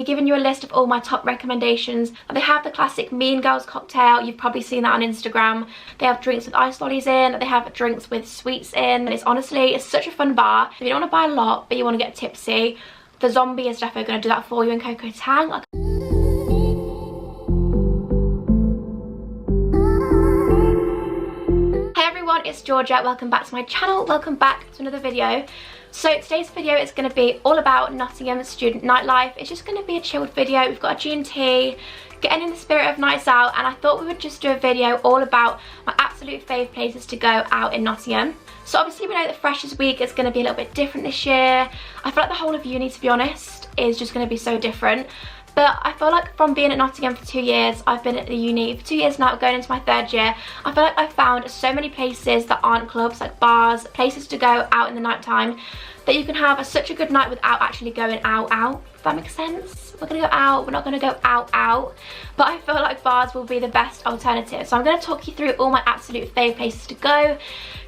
Giving you a list of all my top recommendations. They have the classic Mean Girls cocktail. You've probably seen that on Instagram. They have drinks with ice lollies in. They have drinks with sweets in. And it's such a fun bar. If you don't want to buy a lot but you want to get tipsy, the zombie is definitely going to do that for you in Coco Tang. Hey everyone, it's Georgia. Welcome back to my channel. Welcome back to another video. So today's video is going to be all about Nottingham student nightlife. It's just going to be a chilled video. We've got a G&T, getting in the spirit of nights out, and I thought we would just do a video all about my absolute fave places to go out in Nottingham. So obviously we know that Freshers Week is going to be a little bit different this year. I feel like the whole of uni, to be honest, is just going to be so different. But I feel like from being at Nottingham for 2 years, I've been at the uni for 2 years now, going into my 3rd year, I feel like I've found so many places that aren't clubs, like bars, places to go out in the night time, that you can have such a good night without actually going out, if that makes sense. We're gonna go out, we're not gonna go out, but I feel like bars will be the best alternative. So I'm gonna talk you through all my absolute fave places to go,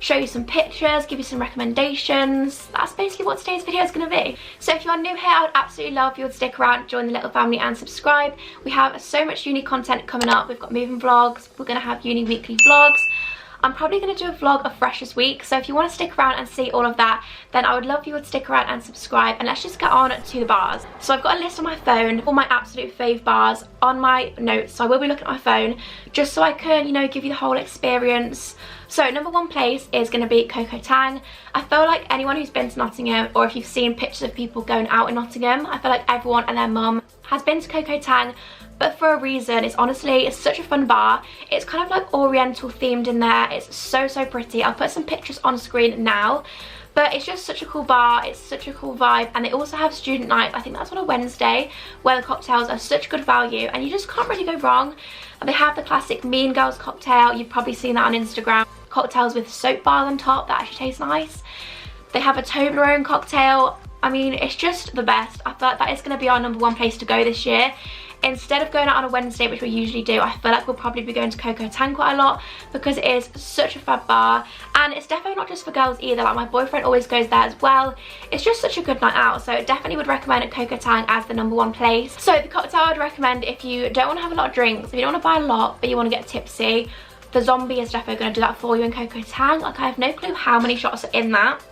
show you some pictures, give you some recommendations. That's basically what today's video is gonna be. So if you are new here, I would absolutely love if you would stick around, join the little family and subscribe. We have so much uni content coming up. We've got moving vlogs, we're gonna have uni weekly vlogs. I'm probably going to do a vlog of Freshers Week, so if you want to stick around and see all of that, then I would love if you would stick around and subscribe, and let's just get on to the bars. So I've got a list on my phone of all my absolute fave bars on my notes, so I will be looking at my phone just so I can, you know, give you the whole experience. So number one place is going to be Coco Tang. I feel like anyone who's been to Nottingham, or if you've seen pictures of people going out in Nottingham, I feel like everyone and their mum has been to Coco Tang, but for a reason. It's such a fun bar. It's kind of like oriental themed in there. It's so pretty. I'll put some pictures on screen now, but it's just such a cool bar. It's such a cool vibe, and they also have student night. I think that's on a Wednesday, where the cocktails are such good value and you just can't really go wrong. And they have the classic Mean Girls cocktail. You've probably seen that on Instagram. Cocktails with soap bars on top that actually taste nice. They have a Toblerone cocktail. I mean, it's just the best. I feel like that is going to be our number one place to go this year. Instead of going out on a Wednesday, which we usually do, I feel like we'll probably be going to Coco Tang quite a lot, because it is such a fab bar, and it's definitely not just for girls either. Like, my boyfriend always goes there as well. It's just such a good night out, so definitely would recommend Coco Tang as the number one place. So the cocktail I would recommend, if you don't want to have a lot of drinks, if you don't want to buy a lot but you want to get tipsy, the zombie is definitely going to do that for you in Coco Tang. Like, I have no clue how many shots are in that,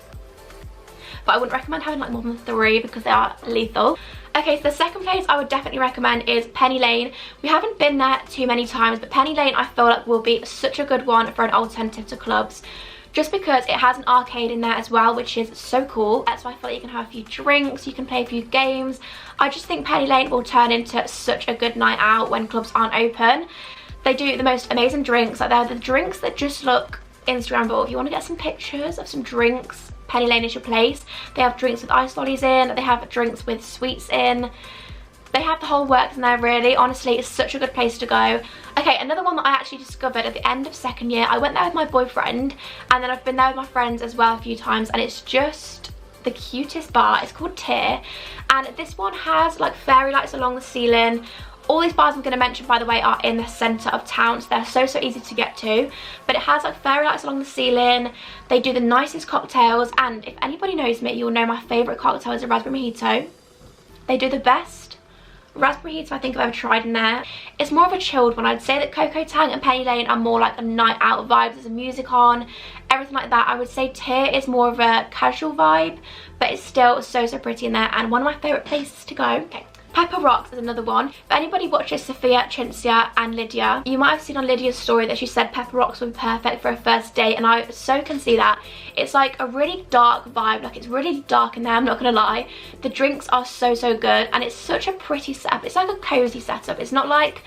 but I wouldn't recommend having like more than 3 because they are lethal. Okay, so the second place I would definitely recommend is Penny Lane. We haven't been there too many times, but Penny Lane I feel like will be such a good one for an alternative to clubs, just because it has an arcade in there as well, which is so cool. That's why I feel like you can have a few drinks, you can play a few games. I just think Penny Lane will turn into such a good night out when clubs aren't open. They do the most amazing drinks. Like, they're the drinks that just look Instagrammable. If you want to get some pictures of some drinks, Penny Lane is your place. They have drinks with ice lollies in, they have drinks with sweets in, they have the whole works in there really. Honestly, it's such a good place to go. Okay, another one that I actually discovered at the end of 2nd year, I went there with my boyfriend, and then I've been there with my friends as well a few times, and it's just the cutest bar. It's called Tear, and this one has like fairy lights along the ceiling. All these bars I'm going to mention, by the way, are in the centre of town, so they're so easy to get to. But it has like fairy lights along the ceiling. They do the nicest cocktails, and if anybody knows me, you'll know my favourite cocktail is a raspberry mojito. They do the best raspberry mojito I think I've ever tried in there. It's more of a chilled one. I'd say that Coco Tang and Penny Lane are more like a night out vibe. There's music on, everything like that. I would say Tear is more of a casual vibe, but it's still so pretty in there, and one of my favourite places to go. Okay. Pepper Rocks is another one. If anybody watches Sophia, Cinzia and Lydia, you might have seen on Lydia's story that she said Pepper Rocks would be perfect for a first date, and I so can see that. It's like a really dark vibe, like it's really dark in there, I'm not gonna lie. The drinks are so good, and it's such a pretty setup. It's like a cozy setup. It's not like,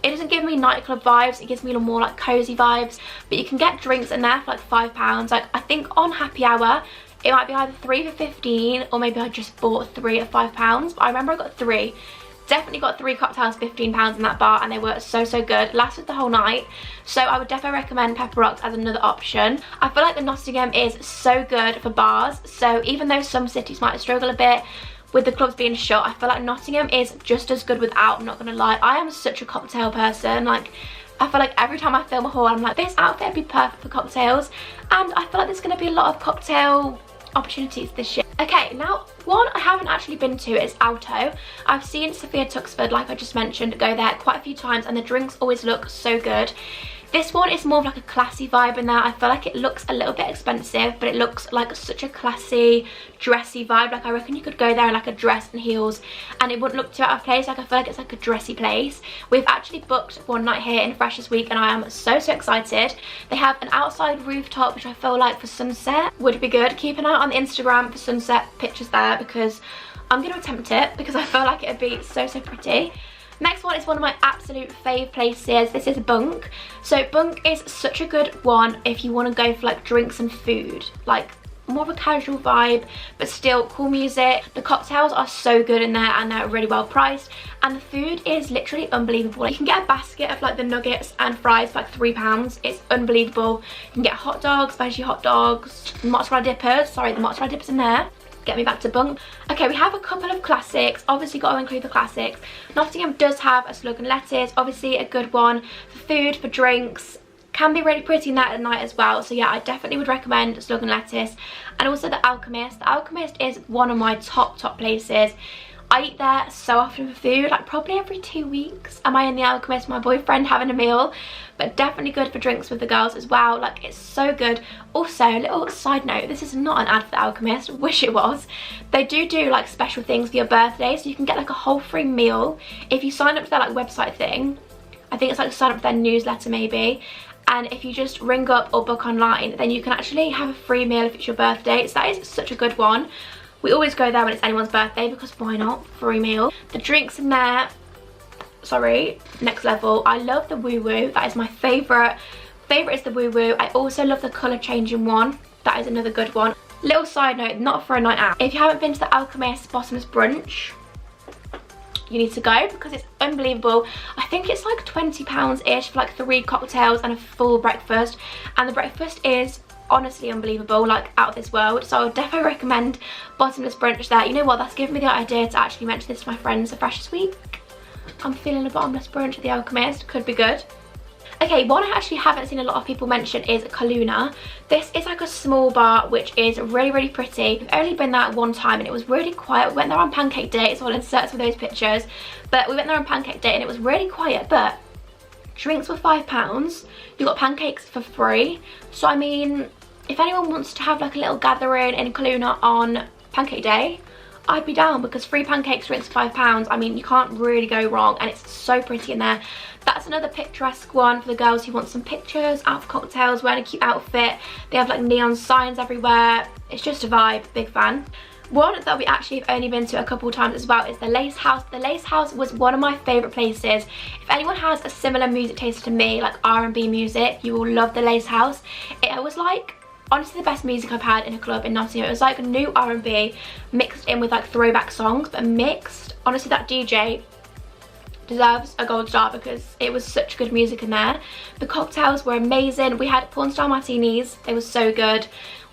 it doesn't give me nightclub vibes, it gives me more like cozy vibes, but you can get drinks in there for like £5. Like, I think on happy hour it might be either 3 for 15, or maybe I just bought 3 at £5, but I remember I got 3. Definitely got 3 cocktails, £15 in that bar, and they were so good. Lasted the whole night, so I would definitely recommend Pepper Rocks as another option. I feel like the Nottingham is so good for bars, so even though some cities might struggle a bit with the clubs being shut, I feel like Nottingham is just as good without, I'm not gonna lie. I am such a cocktail person. Like, I feel like every time I film a haul, I'm like, this outfit would be perfect for cocktails, and I feel like there's gonna be a lot of cocktail opportunities this year. Okay, now one I haven't actually been to is Alto. I've seen Sophia Tuxford, like I just mentioned, go there quite a few times, and the drinks always look so good. This one is more of like a classy vibe in there. I feel like it looks a little bit expensive, but it looks like such a classy, dressy vibe. Like I reckon you could go there in like a dress and heels and it wouldn't look too out of place. Like I feel like it's like a dressy place. We've actually booked one night here in Freshers Week and I am so excited. They have an outside rooftop, which I feel like for sunset would be good. Keep an eye on the Instagram for sunset pictures there, because I'm going to attempt it because I feel like it would be so pretty. Next one is one of my absolute fave places. This is Bunk. So Bunk is such a good one if you want to go for like drinks and food, like more of a casual vibe but still cool music. The cocktails are so good in there and they're really well priced, and the food is literally unbelievable. You can get a basket of like the nuggets and fries for like £3. It's unbelievable. You can get hot dogs, veggie hot dogs, mozzarella dippers. Sorry, the mozzarella dippers in there. Get me back to Bunk. Okay, we have a couple of classics. Obviously got to include the classics. Nottingham does have a Slug Lettuce, obviously a good one for food, for drinks. Can be really pretty in that at night as well. So yeah, I definitely would recommend Slug Lettuce. And also the Alchemist. The Alchemist is one of my top places. I eat there so often for food, like probably every 2 weeks am I in the Alchemist, my boyfriend having a meal. But definitely good for drinks with the girls as well. Like it's so good. Also, little side note, this is not an ad for the Alchemist, wish it was. They do like special things for your birthday, so you can get like a whole free meal if you sign up to their like website thing. I think it's like sign up to their newsletter maybe. And if you just ring up or book online, then you can actually have a free meal if it's your birthday. So that is such a good one. We always go there when it's anyone's birthday because why not? Free meal. The drinks in there, sorry, next level. I love the Woo Woo. That is my favourite. Favourite is the Woo Woo. I also love the colour changing one. That is another good one. Little side note, not for a night out. If you haven't been to the Alchemist Bottomless Brunch, you need to go because it's unbelievable. I think it's like £20-ish for like 3 cocktails and a full breakfast. And the breakfast is honestly unbelievable, like out of this world. So I would definitely recommend Bottomless Brunch there. You know what, that's given me the idea to actually mention this to my friends for Freshers Week. I'm feeling a bottomless brunch at the Alchemist, could be good. Okay, one I actually haven't seen a lot of people mention is Calluna. This is like a small bar which is really pretty. I've only been there one time and it was really quiet. We went there on Pancake Day, so I'll insert some of those pictures. But we went there on Pancake Day and it was really quiet, but drinks were £5. You got pancakes for free. So I mean, if anyone wants to have like a little gathering in Calluna on Pancake Day, I'd be down, because free pancakes, drinks for £5. I mean, you can't really go wrong, and it's so pretty in there. That's another picturesque one for the girls who want some pictures, out for cocktails, wearing a cute outfit. They have like neon signs everywhere. It's just a vibe, big fan. One that we actually have only been to a couple of times as well is the Lacehouse. The Lacehouse was one of my favourite places. If anyone has a similar music taste to me, like R&B music, you will love the Lacehouse. It was like honestly the best music I've had in a club in Nottingham. It was like a new R&B mixed in with like throwback songs, but mixed. Honestly, that DJ deserves a gold star because it was such good music in there. The cocktails were amazing. We had porn style martinis, they were so good.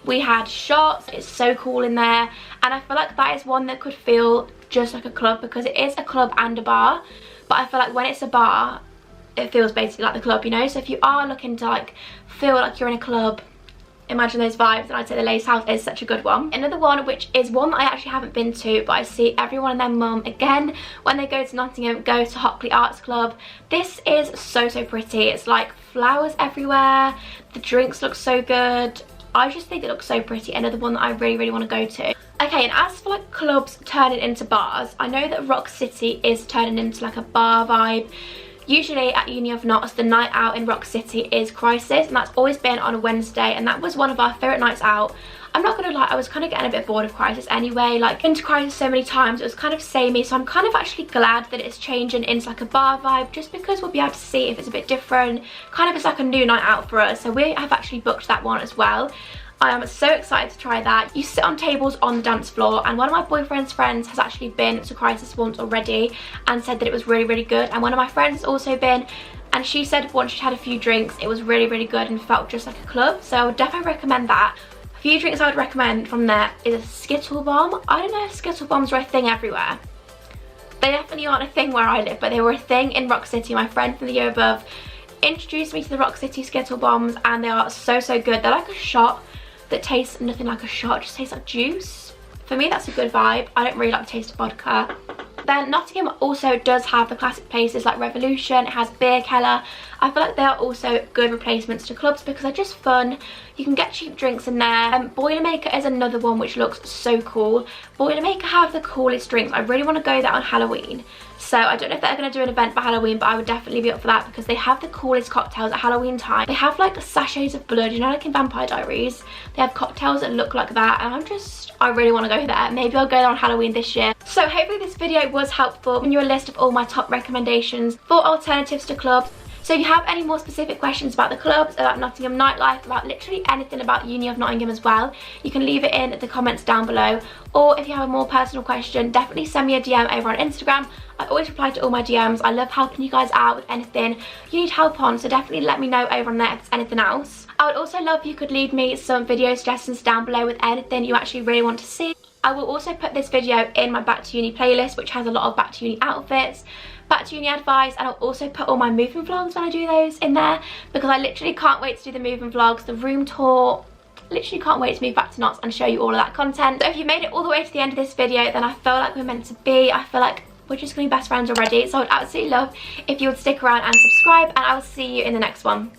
We had shots, it's so cool in there, and I feel like that is one that could feel just like a club, because it is a club and a bar, but I feel like when it's a bar it feels basically like the club, you know. So if you are looking to like feel like you're in a club, imagine those vibes, and I'd say the Lacehouse is such a good one. Another one, which is one that I actually haven't been to, but I see everyone and their mum again when they go to Nottingham go to Hockley Arts Club. This is so pretty. It's like flowers everywhere, the drinks look so good. I just think it looks so pretty. Another one that I really want to go to. Okay, and as for like clubs turning into bars, I know that Rock City is turning into like a bar vibe. Usually at Uni of Knots, the night out in Rock City is Crisis, and that's always been on a Wednesday, and that was one of our favourite nights out. I'm not gonna lie, I was kind of getting a bit bored of Crisis anyway. Like, been to Crisis so many times, it was kind of samey, so I'm kind of actually glad that it's changing into like a bar vibe, just because we'll be able to see if it's a bit different. Kind of it's like a new night out for us, so we have actually booked that one as well. I am so excited to try that. You sit on tables on the dance floor, and one of my boyfriend's friends has actually been to Crisis once already and said that it was really good, and one of my friends has also been, and she said once she'd had a few drinks it was really good and felt just like a club. So I would definitely recommend that. A few drinks I would recommend from there is a Skittle Bomb. I don't know if Skittle Bombs are a thing everywhere. They definitely aren't a thing where I live, but they were a thing in Rock City. My friend from the year above introduced me to the Rock City Skittle Bombs, and they are so good. They're like a shot, that tastes nothing like a shot, just tastes like juice. For me, that's a good vibe. I don't really like the taste of vodka. Then Nottingham also does have the classic places like Revolution, it has Beer Keller. I feel like they are also good replacements to clubs because they're just fun. You can get cheap drinks in there. Boilermaker is another one which looks so cool. Boilermaker have the coolest drinks. I really want to go there on Halloween. So I don't know if they're going to do an event for Halloween, but I would definitely be up for that because they have the coolest cocktails at Halloween time. They have like sachets of blood, you know, like in Vampire Diaries. They have cocktails that look like that, and I really want to go there. Maybe I'll go there on Halloween this year. So hopefully this video was helpful, giving you a list of all my top recommendations for alternatives to clubs. So if you have any more specific questions about the clubs, about Nottingham Nightlife, about literally anything about Uni of Nottingham as well, you can leave it in the comments down below. Or if you have a more personal question, definitely send me a DM over on Instagram. I always reply to all my DMs. I love helping you guys out with anything you need help on, so definitely let me know over on there if there's anything else. I would also love if you could leave me some video suggestions down below with anything you actually really want to see. I will also put this video in my Back to Uni playlist, which has a lot of Back to Uni outfits, Back to Uni advice, and I'll also put all my moving vlogs when I do those in there because I literally can't wait to do the moving vlogs, the room tour. Literally can't wait to move back to Notts and show you all of that content. So if you made it all the way to the end of this video, then I feel like we're meant to be. I feel like we're just gonna be best friends already. So I would absolutely love if you would stick around and subscribe, and I will see you in the next one.